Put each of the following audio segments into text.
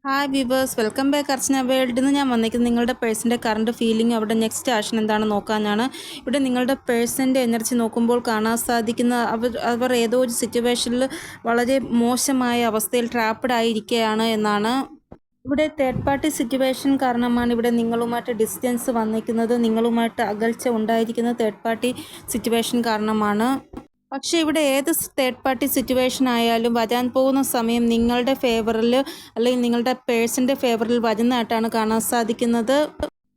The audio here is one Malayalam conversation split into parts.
ഹായ് വിവേഴ്സ്, വെൽക്കം ബാക്ക് അർച്ചന വേൾഡിൽ നിന്ന് ഞാൻ വന്നിരിക്കുന്നത് നിങ്ങളുടെ പേഴ്സൻ്റെ കറണ്ട് ഫീലിംഗ് അവിടെ നെക്സ്റ്റ് ആക്ഷൻ എന്താണെന്ന് നോക്കാനാണ്. ഇവിടെ നിങ്ങളുടെ പേഴ്സൻ്റെ എനർജി നോക്കുമ്പോൾ കാണാൻ സാധിക്കുന്ന അവർ ഏതോ ഒരു സിറ്റുവേഷനിൽ വളരെ മോശമായ അവസ്ഥയിൽ ട്രാപ്പ്ഡ് ആയിരിക്കുകയാണ് എന്നാണ്. ഇവിടെ തേർഡ് പാർട്ടി സിറ്റുവേഷൻ കാരണമാണ് ഇവിടെ നിങ്ങളുമായിട്ട് ഡിസ്റ്റൻസ് വന്നിരിക്കുന്നത്, നിങ്ങളുമായിട്ട് അകൽച്ച ഉണ്ടായിരിക്കുന്നത് തേർഡ് പാർട്ടി സിറ്റുവേഷൻ കാരണമാണ്. പക്ഷേ ഇവിടെ ഏത് തേർഡ് പാർട്ടി സിറ്റുവേഷൻ ആയാലും വരാൻ പോകുന്ന സമയം നിങ്ങളുടെ ഫേവറിൽ അല്ലെങ്കിൽ നിങ്ങളുടെ പേഴ്സൻ്റെ ഫേവറിൽ വരുന്നതായിട്ടാണ് കാണാൻ സാധിക്കുന്നത്.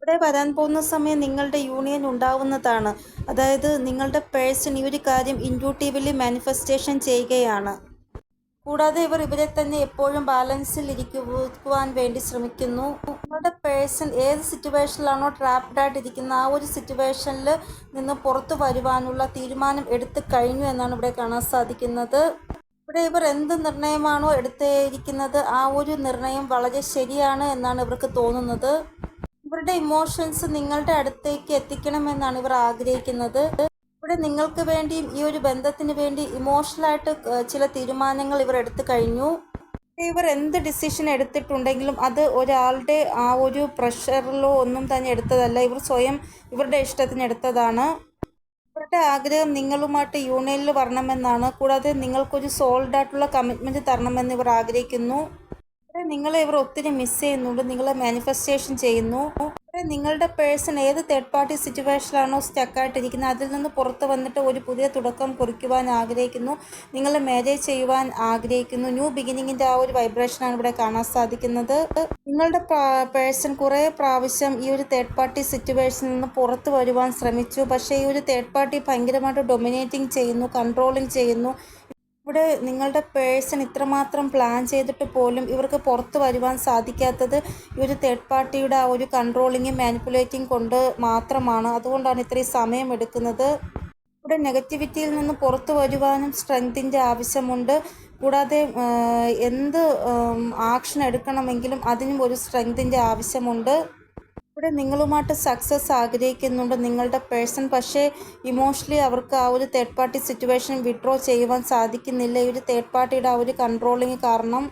ഇവിടെ വരാൻ പോകുന്ന സമയം നിങ്ങളുടെ യൂണിയൻ ഉണ്ടാവുന്നതാണ്. അതായത് നിങ്ങളുടെ പേഴ്സൺ ഈ ഒരു കാര്യം ഇൻറ്റ്യൂട്ടീവ്ലി മാനിഫെസ്റ്റേഷൻ ചെയ്യുകയാണ്. കൂടാതെ ഇവരെ തന്നെ എപ്പോഴും ബാലൻസിൽ ഇരിക്കുവാൻ വേണ്ടി ശ്രമിക്കുന്നു. നിങ്ങളുടെ പേഴ്സൺ ഏത് സിറ്റുവേഷനിലാണോ ട്രാപ്ഡ് ആയിട്ടിരിക്കുന്ന ആ ഒരു സിറ്റുവേഷനിൽ നിന്ന് പുറത്തു വരുവാനുള്ള തീരുമാനം എടുത്തു കഴിഞ്ഞു എന്നാണ് ഇവിടെ കാണാൻ സാധിക്കുന്നത്. ഇവിടെ ഇവർ എന്ത് നിർണയമാണോ എടുത്തിരിക്കുന്നത് ആ ഒരു നിർണയം വളരെ ശരിയാണ് എന്നാണ് ഇവർക്ക് തോന്നുന്നത്. ഇവരുടെ ഇമോഷൻസ് നിങ്ങളുടെ അടുത്തേക്ക് എത്തിക്കണമെന്നാണ് ഇവർ ആഗ്രഹിക്കുന്നത്. ഇവിടെ നിങ്ങൾക്ക് വേണ്ടിയും ഈ ഒരു ബന്ധത്തിന് വേണ്ടി ഇമോഷണലായിട്ട് ചില തീരുമാനങ്ങൾ ഇവർ എടുത്തു കഴിഞ്ഞു. ഇവർ എന്ത് ഡിസിഷൻ എടുത്തിട്ടുണ്ടെങ്കിലും അത് ഒരാളുടെ ആ ഒരു പ്രഷറിലോ ഒന്നും തന്നെ എടുത്തതല്ല, ഇവർ സ്വയം ഇവരുടെ ഇഷ്ടത്തിന് എടുത്തതാണ്. ഇവരുടെ ആഗ്രഹം നിങ്ങളുമായിട്ട് യൂണിയനിൽ വരണമെന്നാണ്. കൂടാതെ നിങ്ങൾക്കൊരു സോൾഡ് ആയിട്ടുള്ള കമ്മിറ്റ്മെൻറ്റ് തരണമെന്ന് ഇവർ ആഗ്രഹിക്കുന്നു. നിങ്ങളെ ഇവർ ഒത്തിരി മിസ് ചെയ്യുന്നുണ്ട്, നിങ്ങളെ മാനിഫെസ്റ്റേഷൻ ചെയ്യുന്നു. നിങ്ങളുടെ പേഴ്സൺ ഏത് തേർഡ് പാർട്ടി സിറ്റുവേഷനിലാണോ സ്റ്റക്കായിട്ടിരിക്കുന്നത് അതിൽ നിന്ന് പുറത്ത് വന്നിട്ട് ഒരു പുതിയ തുടക്കം കുറിക്കുവാൻ ആഗ്രഹിക്കുന്നു, നിങ്ങളെ മാരേജ് ചെയ്യുവാൻ ആഗ്രഹിക്കുന്നു. ന്യൂ ബിഗിനിങ്ങിൻ്റെ ആ ഒരു വൈബ്രേഷനാണ് ഇവിടെ കാണാൻ സാധിക്കുന്നത്. നിങ്ങളുടെ പേഴ്സൺ കുറേ പ്രാവശ്യം ഈ ഒരു തേർഡ് പാർട്ടി സിറ്റുവേഷനിൽ നിന്ന് പുറത്ത് വരുവാൻ ശ്രമിച്ചു. പക്ഷേ ഈ ഒരു തേർഡ് പാർട്ടി ഭയങ്കരമായിട്ട് ഡൊമിനേറ്റിംഗ് ചെയ്യുന്നു, കൺട്രോളിങ് ചെയ്യുന്നു. ഇവിടെ നിങ്ങളുടെ പേഴ്സൺ ഇത്രമാത്രം പ്ലാൻ ചെയ്തിട്ട് പോലും ഇവർക്ക് പുറത്ത് വരുവാൻ സാധിക്കാത്തത് ഈ ഒരു തേർഡ് പാർട്ടിയുടെ ആ ഒരു കൺട്രോളിങ്ങും മാനിപ്പുലേറ്റിംഗ് കൊണ്ട് മാത്രമാണ്. അതുകൊണ്ടാണ് ഇത്രയും സമയം എടുക്കുന്നത്. ഇവിടെ നെഗറ്റിവിറ്റിയിൽ നിന്ന് പുറത്തു വരുവാനും സ്ട്രെങ്തിൻ്റെ ആവശ്യമുണ്ട്. കൂടാതെ എന്ത് ആക്ഷൻ എടുക്കണമെങ്കിലും അതിനും ഒരു സ്ട്രെങ്തിൻ്റെ ആവശ്യമുണ്ട്. ഇവിടെ നിങ്ങളുമായിട്ട് സക്സസ് ആഗ്രഹിക്കുന്നുണ്ട് നിങ്ങളുടെ പേഴ്സൺ. പക്ഷേ ഇമോഷണലി അവർക്ക് ആ ഒരു തേർഡ് പാർട്ടി സിറ്റുവേഷൻ വിഡ്രോ ചെയ്യുവാൻ സാധിക്കുന്നില്ല. ഈ ഒരു തേർഡ് പാർട്ടിയുടെ ആ ഒരു കൺട്രോളിങ് കാരണം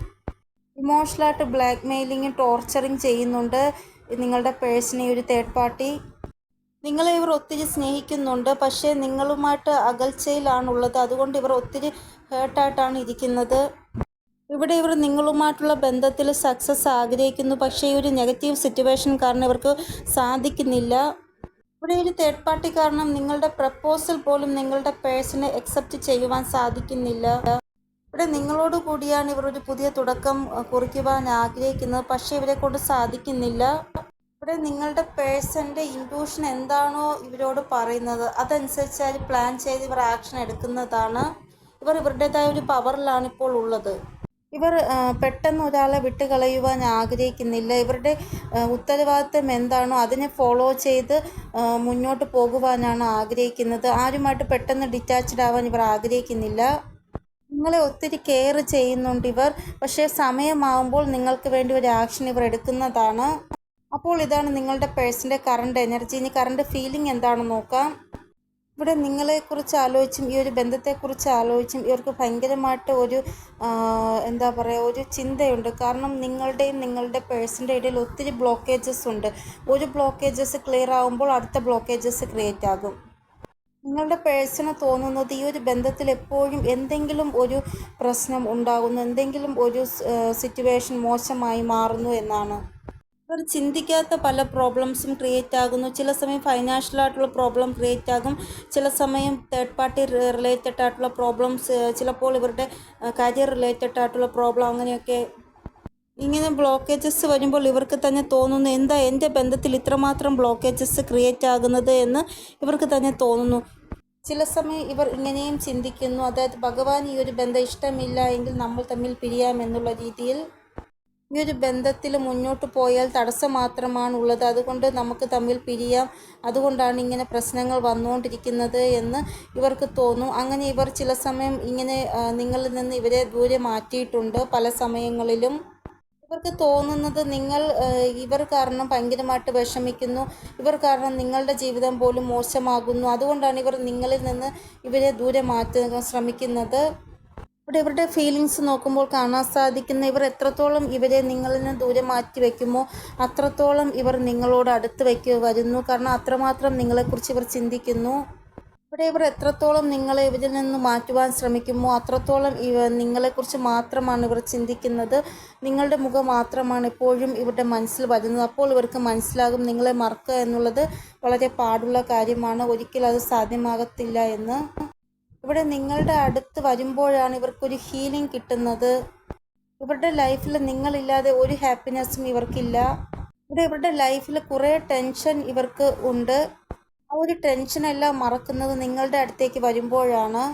ഇമോഷണലായിട്ട് ബ്ലാക്ക് മെയിലിങ്ങും ടോർച്ചറിങ് ചെയ്യുന്നുണ്ട് നിങ്ങളുടെ പേഴ്സണെ. ഈ ഒരു തേർഡ് പാർട്ടി നിങ്ങളെ ഇവർ ഒത്തിരി സ്നേഹിക്കുന്നുണ്ട്, പക്ഷേ നിങ്ങളുമായിട്ട് അകൽച്ചയിലാണുള്ളത്. അതുകൊണ്ട് ഇവർ ഒത്തിരി ഹേർട്ടായിട്ടാണ് ഇരിക്കുന്നത്. ഇവിടെ ഇവർ നിങ്ങളുമായിട്ടുള്ള ബന്ധത്തിൽ സക്സസ് ആഗ്രഹിക്കുന്നു, പക്ഷേ ഈ ഒരു നെഗറ്റീവ് സിറ്റുവേഷൻ കാരണം ഇവർക്ക് സാധിക്കുന്നില്ല. ഇവിടെ ഒരു തേർഡ് പാർട്ടി കാരണം നിങ്ങളുടെ പ്രപ്പോസൽ പോലും നിങ്ങളുടെ പേഴ്സണെ അക്സെപ്റ്റ് ചെയ്യുവാൻ സാധിക്കുന്നില്ല. ഇവിടെ നിങ്ങളോട് കൂടിയാണ് ഇവർ ഒരു പുതിയ തുടക്കം കുറിക്കുവാൻ ആഗ്രഹിക്കുന്നത്, പക്ഷേ ഇവരെ കൊണ്ട് സാധിക്കുന്നില്ല. ഇവിടെ നിങ്ങളുടെ പേഴ്സൻ്റെ ഇൻറ്റ്യൂഷൻ എന്താണോ ഇവരോട് പറയുന്നത് അതനുസരിച്ച് പ്ലാൻ ചെയ്ത് ഇവർ ആക്ഷൻ എടുക്കുന്നതാണ്. ഇവർ ഇവരുടേതായ ഒരു പവറിലാണ് ഇപ്പോൾ ഉള്ളത്. ഇവർ പെട്ടെന്ന് ഒരാളെ വിട്ടുകളയുവാൻ ആഗ്രഹിക്കുന്നില്ല. ഇവരുടെ ഉത്തരവാദിത്തം എന്താണോ അതിനെ ഫോളോ ചെയ്ത് മുന്നോട്ട് പോകുവാനാണ് ആഗ്രഹിക്കുന്നത്. ആരുമായിട്ട് പെട്ടെന്ന് ഡിറ്റാച്ച്ഡ് ആവാൻ ഇവർ ആഗ്രഹിക്കുന്നില്ല. നിങ്ങളെ ഒത്തിരി കെയർ ചെയ്യുന്നുണ്ട് ഇവർ, പക്ഷേ സമയമാകുമ്പോൾ നിങ്ങൾക്ക് വേണ്ടി ഒരു ആക്ഷൻ ഇവർ എടുക്കുന്നതാണ്. അപ്പോൾ ഇതാണ് നിങ്ങളുടെ പേഴ്സൻ്റെ കറണ്ട് എനർജി. ഇനി കറണ്ട് ഫീലിംഗ് എന്താണെന്ന് നോക്കാം. ഇവിടെ നിങ്ങളെക്കുറിച്ച് ആലോചിച്ചും ഈ ഒരു ബന്ധത്തെക്കുറിച്ച് ആലോചിച്ചും ഇവർക്ക് ഭയങ്കരമായിട്ട് ഒരു എന്താ പറയുക ഒരു ചിന്തയുണ്ട്. കാരണം നിങ്ങളുടെയും നിങ്ങളുടെ പേഴ്സൻ്റെ ഇടയിൽ ഒത്തിരി ബ്ലോക്കേജസ് ഉണ്ട്. ഒരു ബ്ലോക്കേജസ് ക്ലിയർ ആകുമ്പോൾ അടുത്ത ബ്ലോക്കേജസ് ക്രിയേറ്റ് ആകും. നിങ്ങളുടെ പേഴ്സണ് തോന്നുന്നത് ഈ ഒരു ബന്ധത്തിൽ എപ്പോഴും എന്തെങ്കിലും ഒരു പ്രശ്നം ഉണ്ടാകുന്നു, എന്തെങ്കിലും ഒരു സിറ്റുവേഷൻ മോശമായി മാറുന്നു എന്നാണ്. അവർ ചിന്തിക്കാത്ത പല പ്രോബ്ലംസും ക്രിയേറ്റ് ആകുന്നു. ചില സമയം ഫൈനാൻഷ്യലായിട്ടുള്ള പ്രോബ്ലം ക്രിയേറ്റ് ആകും, ചില സമയം തേർഡ് പാർട്ടി റിലേറ്റഡ് ആയിട്ടുള്ള പ്രോബ്ലംസ്, ചിലപ്പോൾ ഇവരുടെ കരിയർ റിലേറ്റഡ് ആയിട്ടുള്ള പ്രോബ്ലം, അങ്ങനെയൊക്കെ. ഇങ്ങനെ ബ്ലോക്കേജസ് വരുമ്പോൾ ഇവർക്ക് തന്നെ തോന്നുന്നു എന്താ എൻ്റെ ബന്ധത്തിൽ ഇത്രമാത്രം ബ്ലോക്കേജസ് ക്രിയേറ്റ് ആകുന്നത് എന്ന് ഇവർക്ക് തന്നെ തോന്നുന്നു. ചില സമയം ഇവർ ഇങ്ങനെയും ചിന്തിക്കുന്നു, അതായത് ഭഗവാൻ ഈ ഒരു ബന്ധം ഇഷ്ടമില്ല എങ്കിൽ നമ്മൾ തമ്മിൽ പിരിയാമെന്നുള്ള രീതിയിൽ. ഈ ഒരു ബന്ധത്തിൽ മുന്നോട്ട് പോയാൽ തടസ്സം മാത്രമാണ് ഉള്ളത്, അതുകൊണ്ട് നമുക്ക് തമ്മിൽ പിരിയാം, അതുകൊണ്ടാണ് ഇങ്ങനെ പ്രശ്നങ്ങൾ വന്നുകൊണ്ടിരിക്കുന്നത് എന്ന് ഇവർക്ക് തോന്നും. അങ്ങനെ ഇവർ ചില സമയം ഇങ്ങനെ നിങ്ങളിൽ നിന്ന് ഇവരെ ദൂരെ മാറ്റിയിട്ടുണ്ട്. പല സമയങ്ങളിലും ഇവർക്ക് തോന്നുന്നത് നിങ്ങൾ ഇവർ കാരണം ഭയങ്കരമായിട്ട് വിഷമിക്കുന്നു, ഇവർ കാരണം നിങ്ങളുടെ ജീവിതം പോലും മോശമാകുന്നു, അതുകൊണ്ടാണ് ഇവർ നിങ്ങളിൽ നിന്ന് ഇവരെ ദൂരെ മാറ്റാൻ ശ്രമിക്കുന്നത്. ഇവിടെ ഇവരുടെ ഫീലിങ്സ് നോക്കുമ്പോൾ കാണാൻ സാധിക്കുന്ന ഇവർ എത്രത്തോളം ഇവരെ നിങ്ങളിൽ നിന്ന് ദൂരെ മാറ്റി വയ്ക്കുമോ അത്രത്തോളം ഇവർ നിങ്ങളോട് അടുത്ത് വരുന്നു. കാരണം അത്രമാത്രം നിങ്ങളെക്കുറിച്ച് ഇവർ ചിന്തിക്കുന്നു. ഇവിടെ ഇവർ എത്രത്തോളം നിങ്ങളെ ഇവരിൽ നിന്ന് മാറ്റുവാൻ ശ്രമിക്കുമോ അത്രത്തോളം നിങ്ങളെക്കുറിച്ച് മാത്രമാണ് ഇവർ ചിന്തിക്കുന്നത്. നിങ്ങളുടെ മുഖം മാത്രമാണ് എപ്പോഴും ഇവരുടെ മനസ്സിൽ വരുന്നത്. അപ്പോൾ ഇവർക്ക് മനസ്സിലാകും നിങ്ങളെ മറക്കുക എന്നുള്ളത് വളരെ പാടുള്ള കാര്യമാണ്, ഒരിക്കലും അത് സാധ്യമാകത്തില്ല എന്ന്. ഇവിടെ നിങ്ങളുടെ അടുത്ത് വരുമ്പോഴാണ് ഇവർക്കൊരു ഹീലിംഗ് കിട്ടുന്നത്. ഇവരുടെ ലൈഫിൽ നിങ്ങളില്ലാതെ ഒരു ഹാപ്പിനെസ്സും ഇവർക്കില്ല. ഇവരുടെ ലൈഫിൽ കുറേ ടെൻഷൻ ഇവർക്ക് ഉണ്ട്. ആ ഒരു ടെൻഷനെല്ലാം മറക്കുന്നത് നിങ്ങളുടെ അടുത്തേക്ക് വരുമ്പോഴാണ്.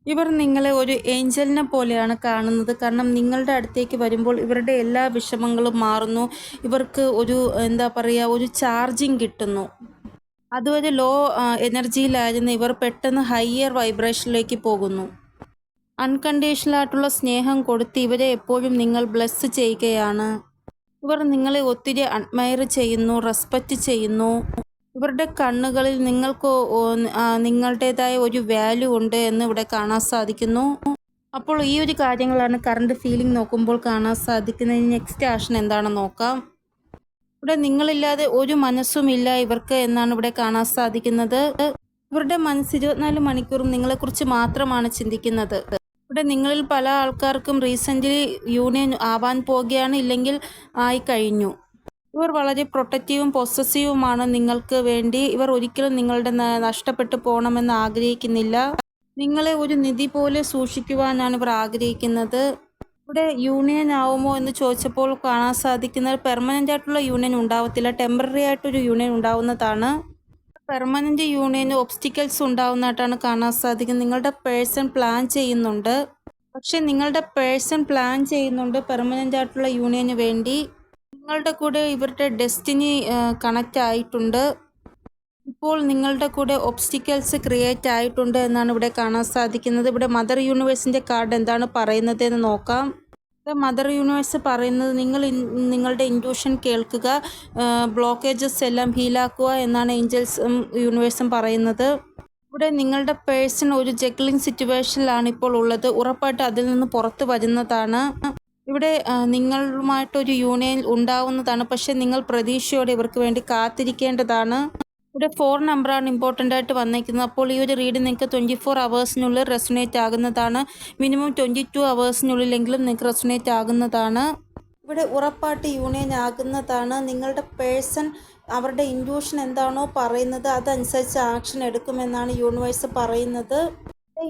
ഇവർ നിങ്ങളെ ഒരു ഏഞ്ചലിനെ പോലെയാണ് കാണുന്നത്. കാരണം നിങ്ങളുടെ അടുത്തേക്ക് വരുമ്പോൾ ഇവരുടെ എല്ലാ വിഷമങ്ങളും മാറുന്നു. ഇവർക്ക് ഒരു ഒരു ചാർജിങ് കിട്ടുന്നു. അതുവരെ ലോ എനർജിയിലായിരുന്ന ഇവർ പെട്ടെന്ന് ഹയർ വൈബ്രേഷനിലേക്ക് പോകുന്നു. അൺകണ്ടീഷണലായിട്ടുള്ള സ്നേഹം കൊടുത്ത് ഇവരെ എപ്പോഴും നിങ്ങൾ ബ്ലെസ് ചെയ്യുകയാണ്. ഇവർ നിങ്ങളെ ഒത്തിരി അഡ്മയർ ചെയ്യുന്നു, റെസ്പെക്റ്റ് ചെയ്യുന്നു. ഇവരുടെ കണ്ണുകളിൽ നിങ്ങൾക്ക് നിങ്ങളുടേതായ ഒരു വാല്യൂ ഉണ്ട് എന്ന് ഇവിടെ കാണാൻ സാധിക്കുന്നു. അപ്പോൾ ഈ ഒരു കാര്യങ്ങളാണ് കറണ്ട് ഫീലിംഗ് നോക്കുമ്പോൾ കാണാൻ സാധിക്കുന്നത്. നെക്സ്റ്റ് ആക്ഷൻ എന്താണെന്ന് നോക്കാം. ഇവിടെ നിങ്ങളില്ലാതെ ഒരു മനസ്സുമില്ല ഇവർക്ക് എന്നാണ് ഇവിടെ കാണാൻ സാധിക്കുന്നത്. ഇവരുടെ മനസ്സ് 24 മണിക്കൂറും നിങ്ങളെക്കുറിച്ച് മാത്രമാണ് ചിന്തിക്കുന്നത്. ഇവിടെ നിങ്ങളിൽ പല ആൾക്കാർക്കും റീസെൻ്റ്ലി യൂണിയൻ ആവാൻ പോകുകയാണ്, ഇല്ലെങ്കിൽ ആയി കഴിഞ്ഞു. ഇവർ വളരെ പ്രൊട്ടക്റ്റീവും പൊസസീവുമാണ് നിങ്ങൾക്ക് വേണ്ടി. ഇവർ ഒരിക്കലും നിങ്ങളുടെ നഷ്ടപ്പെട്ടു പോകണമെന്ന് ആഗ്രഹിക്കുന്നില്ല. നിങ്ങളെ ഒരു നിധി പോലെ സൂക്ഷിക്കുവാനാണ് ഇവർ ആഗ്രഹിക്കുന്നത്. ഇവിടെ യൂണിയൻ ആവുമോ എന്ന് ചോദിച്ചപ്പോൾ കാണാൻ സാധിക്കുന്നത് പെർമനൻ്റ് ആയിട്ടുള്ള യൂണിയൻ ഉണ്ടാവത്തില്ല, ടെമ്പററി ആയിട്ടൊരു യൂണിയൻ ഉണ്ടാവുന്നതാണ്. പെർമനൻ്റ് യൂണിയന് ഒബ്സ്റ്റിക്കൽസ് ഉണ്ടാവുന്നതായിട്ടാണ് കാണാൻ സാധിക്കുന്നത്. നിങ്ങളുടെ പേഴ്സൺ പ്ലാൻ ചെയ്യുന്നുണ്ട്, പക്ഷെ നിങ്ങളുടെ പേഴ്സൺ പ്ലാൻ ചെയ്യുന്നുണ്ട് പെർമനൻ്റ് ആയിട്ടുള്ള യൂണിയന് വേണ്ടി. നിങ്ങളുടെ കൂടെ ഇവരുടെ ഡെസ്റ്റിനി കണക്റ്റ് ആയിട്ടുണ്ട്. ഇപ്പോൾ നിങ്ങളുടെ കൂടെ ഒബ്സ്റ്റിക്കൽസ് ക്രിയേറ്റ് ആയിട്ടുണ്ട് എന്നാണ് ഇവിടെ കാണാൻ സാധിക്കുന്നത്. ഇവിടെ മദർ യൂണിവേഴ്സിൻ്റെ കാർഡ് എന്താണ് പറയുന്നത് എന്ന് നോക്കാം. മദർ യൂണിവേഴ്സ് പറയുന്നത് നിങ്ങളുടെ ഇൻറ്റ്യൂഷൻ കേൾക്കുക, ബ്ലോക്കേജസ് എല്ലാം ഹീലാക്കുക എന്നാണ് ഏഞ്ചൽസും യൂണിവേഴ്സും പറയുന്നത്. ഇവിടെ നിങ്ങളുടെ പേഴ്സൺ ഒരു ജഗ്ലിംഗ് സിറ്റുവേഷനിലാണ് ഇപ്പോൾ ഉള്ളത്. ഉറപ്പായിട്ട് അതിൽ നിന്ന് പുറത്ത് വരുന്നതാണ്. ഇവിടെ നിങ്ങളുമായിട്ടൊരു യൂണിയൻ ഉണ്ടാവുന്നതാണ്, പക്ഷെ നിങ്ങൾ പ്രതീക്ഷയോടെ ഇവർക്ക് വേണ്ടി കാത്തിരിക്കേണ്ടതാണ്. ഇവിടെ 4 നമ്പറാണ് ഇമ്പോർട്ടൻ്റ് ആയിട്ട് വന്നിരിക്കുന്നത്. അപ്പോൾ ഈ ഒരു റീഡ് നിങ്ങൾക്ക് 24 അവേഴ്സിനുള്ളിൽ റെസൊനേറ്റ് ആകുന്നതാണ്. മിനിമം 22 അവേഴ്സിനുള്ളിലെങ്കിലും നിങ്ങൾക്ക് റെസൊനേറ്റ് ആകുന്നതാണ്. ഇവിടെ ഉറപ്പായിട്ട് യൂണിയൻ ആകുന്നതാണ്. നിങ്ങളുടെ പേഴ്സൺ അവരുടെ ഇൻറ്റ്യൂഷൻ എന്താണോ പറയുന്നത് അതനുസരിച്ച് ആക്ഷൻ എടുക്കുമെന്നാണ് യൂണിവേഴ്സ് പറയുന്നത്.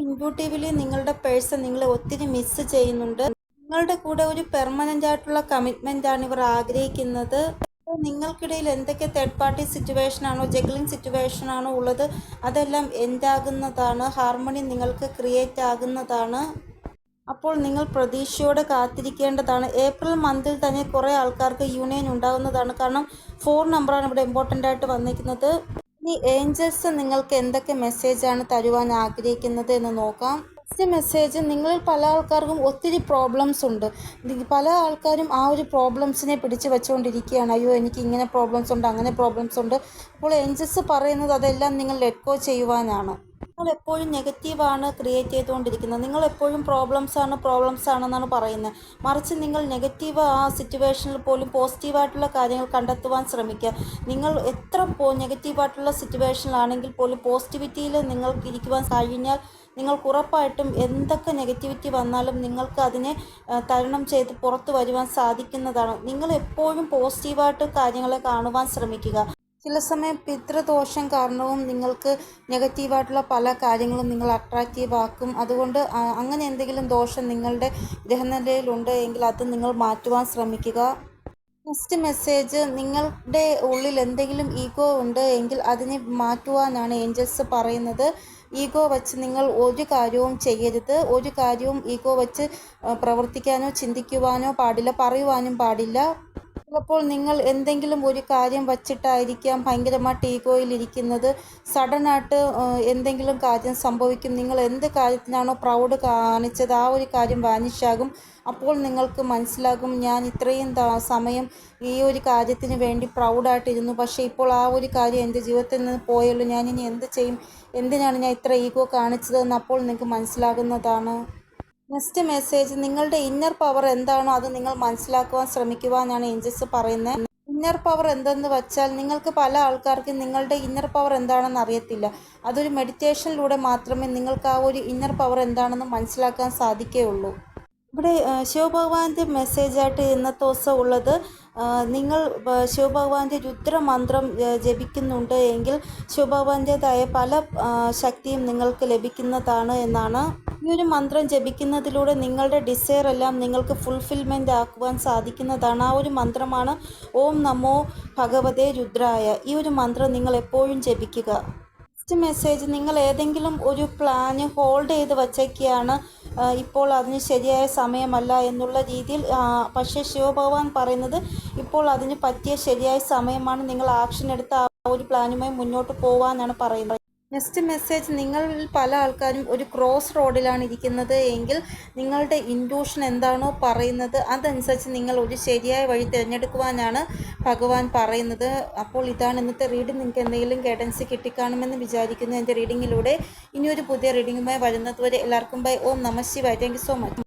ഇൻറ്റ്യൂട്ടീവ്ലി നിങ്ങളുടെ പേഴ്സൺ നിങ്ങളെ ഒത്തിരി മിസ് ചെയ്യുന്നുണ്ട്. നിങ്ങളുടെ കൂടെ ഒരു പെർമനൻ്റ് ആയിട്ടുള്ള കമ്മിറ്റ്മെൻ്റ് ആണ് ഇവർ ആഗ്രഹിക്കുന്നത്. നിങ്ങൾക്കിടയിൽ എന്തൊക്കെ തേർഡ് പാർട്ടി സിറ്റുവേഷൻ ആണോ ജഗ്ലിംഗ് സിറ്റുവേഷൻ ആണോ ഉള്ളത് അതെല്ലാം എൻഡ് ആകുന്നതാണ്. ഹാർമണി നിങ്ങൾക്ക് ക്രിയേറ്റ് ആകുന്നതാണ്. അപ്പോൾ നിങ്ങൾ പ്രതീക്ഷയോടെ കാത്തിരിക്കേണ്ടതാണ്. ഏപ്രിൽ മന്തിൽ തന്നെ കുറേ ആൾക്കാർക്ക് യൂണിയൻ ഉണ്ടാകുന്നതാണ്. കാരണം 4 നമ്പറാണ് ഇവിടെ ഇമ്പോർട്ടൻ്റ് ആയിട്ട് വന്നിരിക്കുന്നത്. ഇനി ഏഞ്ചൽസ് നിങ്ങൾക്ക് എന്തൊക്കെ മെസ്സേജാണ് തരുവാൻ ആഗ്രഹിക്കുന്നത് എന്ന് നോക്കാം. ഫസ്റ്റ് മെസ്സേജ്, നിങ്ങളിൽ പല ആൾക്കാർക്കും ഒത്തിരി പ്രോബ്ലംസ് ഉണ്ട്. പല ആൾക്കാരും ആ ഒരു പ്രോബ്ലംസിനെ പിടിച്ച് വെച്ചുകൊണ്ടിരിക്കുകയാണ്. അയ്യോ എനിക്ക് ഇങ്ങനെ പ്രോബ്ലംസ് ഉണ്ട്, അങ്ങനെ പ്രോബ്ലംസ് ഉണ്ട്. അപ്പോൾ ഏഞ്ചൽസ് പറയുന്നത് അതെല്ലാം നിങ്ങൾ ലെറ്റ് ഗോ ചെയ്യുവാനാണ്. നിങ്ങൾ എപ്പോഴും നെഗറ്റീവാണ് ക്രിയേറ്റ് ചെയ്തുകൊണ്ടിരിക്കുന്നത്. നിങ്ങൾ എപ്പോഴും പ്രോബ്ലംസ് ആണെന്നാണ് പറയുന്നത്. മറിച്ച് നിങ്ങൾ നെഗറ്റീവ് ആ സിറ്റുവേഷനിൽ പോലും പോസിറ്റീവായിട്ടുള്ള കാര്യങ്ങൾ കണ്ടെത്തുവാൻ ശ്രമിക്കുക. നിങ്ങൾ എത്ര നെഗറ്റീവായിട്ടുള്ള സിറ്റുവേഷനിലാണെങ്കിൽ പോലും പോസിറ്റിവിറ്റിയിൽ നിങ്ങൾക്ക് ഇരിക്കുവാൻ കഴിഞ്ഞാൽ നിങ്ങൾക്ക് ഉറപ്പായിട്ടും എന്തൊക്കെ നെഗറ്റിവിറ്റി വന്നാലും നിങ്ങൾക്ക് അതിനെ തരണം ചെയ്ത് പുറത്തു വരുവാൻ സാധിക്കുന്നതാണ്. നിങ്ങൾ എപ്പോഴും പോസിറ്റീവായിട്ട് കാര്യങ്ങളെ കാണുവാൻ ശ്രമിക്കുക. ചില സമയം പിതൃദോഷം കാരണവും നിങ്ങൾക്ക് നെഗറ്റീവായിട്ടുള്ള പല കാര്യങ്ങളും നിങ്ങൾ അട്രാക്റ്റീവ് ആക്കും. അതുകൊണ്ട് അങ്ങനെ എന്തെങ്കിലും ദോഷം നിങ്ങളുടെ ഗ്രഹനിലയിലുണ്ട് എങ്കിൽ അത് നിങ്ങൾ മാറ്റുവാൻ ശ്രമിക്കുക. നെക്സ്റ്റ് മെസ്സേജ്, നിങ്ങളുടെ ഉള്ളിൽ എന്തെങ്കിലും ഈഗോ ഉണ്ട് എങ്കിൽ അതിനെ മാറ്റുവാനാണ് ഏഞ്ചൽസ് പറയുന്നത്. ഈഗോ വച്ച് നിങ്ങൾ ഒരു കാര്യവും ചെയ്യരുത്. ഒരു കാര്യവും ഈഗോ വച്ച് പ്രവർത്തിക്കാനോ ചിന്തിക്കുവാനോ പാടില്ല, പറയുവാനും പാടില്ല. ചിലപ്പോൾ നിങ്ങൾ എന്തെങ്കിലും ഒരു കാര്യം വച്ചിട്ടായിരിക്കാം ഭയങ്കരമായിട്ട് ഈഗോയിലിരിക്കുന്നത്. സഡനായിട്ട് എന്തെങ്കിലും കാര്യം സംഭവിക്കും. നിങ്ങൾ എന്ത് കാര്യത്തിനാണോ പ്രൗഡ് കാണിച്ചത് ആ ഒരു കാര്യം വാനിഷാകും. അപ്പോൾ നിങ്ങൾക്ക് മനസ്സിലാകും, ഞാൻ ഇത്രയും സമയം ഈ ഒരു കാര്യത്തിന് വേണ്ടി പ്രൗഡായിട്ടിരുന്നു, പക്ഷേ ഇപ്പോൾ ആ ഒരു കാര്യം എൻ്റെ ജീവിതത്തിൽ നിന്ന് പോയല്ലോ, ഞാനിനി എന്ത് ചെയ്യും, എന്തിനാണ് ഞാൻ ഇത്ര ഈഗോ കാണിച്ചതെന്ന് അപ്പോൾ നിങ്ങൾക്ക് മനസ്സിലാകുന്നതാണ്. നെക്സ്റ്റ് മെസ്സേജ്, നിങ്ങളുടെ ഇന്നർ പവർ എന്താണോ അത് നിങ്ങൾ മനസ്സിലാക്കുവാൻ ശ്രമിക്കുക എന്നാണ് ഏഞ്ചൽസ് പറയുന്നത്. ഇന്നർ പവർ എന്തെന്ന് വച്ചാൽ, നിങ്ങൾക്ക് പല ആൾക്കാർക്കും നിങ്ങളുടെ ഇന്നർ പവർ എന്താണെന്ന് അറിയത്തില്ല. അതൊരു മെഡിറ്റേഷനിലൂടെ മാത്രമേ നിങ്ങൾക്ക് ആ ഒരു ഇന്നർ പവർ എന്താണെന്ന് മനസ്സിലാക്കാൻ സാധിക്കുകയുള്ളൂ. ഇവിടെ ശിവഭഗവാന്റെ മെസ്സേജായിട്ട് ഇന്നത്തെ ദിവസം ഉള്ളത്, നിങ്ങൾ ശിവഭഗവാന്റെ രുദ്രമന്ത്രം ജപിക്കുന്നുണ്ട് എങ്കിൽ ശിവഭഗവാന്റേതായ പല ശക്തിയും നിങ്ങൾക്ക് ലഭിക്കുന്നതാണ് എന്നാണ്. ഈ ഒരു മന്ത്രം ജപിക്കുന്നതിലൂടെ നിങ്ങളുടെ ഡിസയർ എല്ലാം നിങ്ങൾക്ക് ഫുൾഫിൽമെൻ്റ് ആക്കുവാൻ സാധിക്കുന്നതാണ്. ആ ഒരു മന്ത്രമാണ് ഓം നമോ ഭഗവതേ രുദ്രായ. ഈ ഒരു മന്ത്രം നിങ്ങൾ എപ്പോഴും ജപിക്കുക. നെക്സ്റ്റ് മെസ്സേജ്, നിങ്ങൾ ഏതെങ്കിലും ഒരു പ്ലാന് ഹോൾഡ് ചെയ്ത് വച്ചേക്കുകയാണ്, ഇപ്പോൾ അതിന് ശരിയായ സമയമല്ല എന്നുള്ള രീതിയിൽ. പക്ഷേ ശിവഭഗവാൻ പറയുന്നത് ഇപ്പോൾ അതിന് പറ്റിയ ശരിയായ സമയമാണ്, നിങ്ങൾ ആക്ഷൻ എടുത്ത് ആ ഒരു പ്ലാനുമായി മുന്നോട്ട് പോകാനാണ് പറയുന്നത്. നെക്സ്റ്റ് മെസ്സേജ്, നിങ്ങളിൽ പല ആൾക്കാരും ഒരു ക്രോസ് റോഡിലാണ് ഇരിക്കുന്നത് എങ്കിൽ നിങ്ങളുടെ ഇൻറ്റ്യൂഷൻ എന്താണോ പറയുന്നത് അതനുസരിച്ച് നിങ്ങൾ ഒരു ശരിയായ വഴി തിരഞ്ഞെടുക്കുവാനാണ് ഭഗവാൻ പറയുന്നത്. അപ്പോൾ ഇതാണ് ഇന്നത്തെ റീഡിംഗ്. നിങ്ങൾക്ക് എന്തെങ്കിലും ഗൈഡൻസ് കിട്ടിക്കാണുമെന്ന് വിചാരിക്കുന്നു എൻ്റെ റീഡിങ്ങിലൂടെ. ഇനിയൊരു പുതിയ റീഡിങ്ങുമായി വരുന്നത് വരെ എല്ലാവർക്കും ബൈ. ഓം നമഃ ശിവായ. Thank you so much.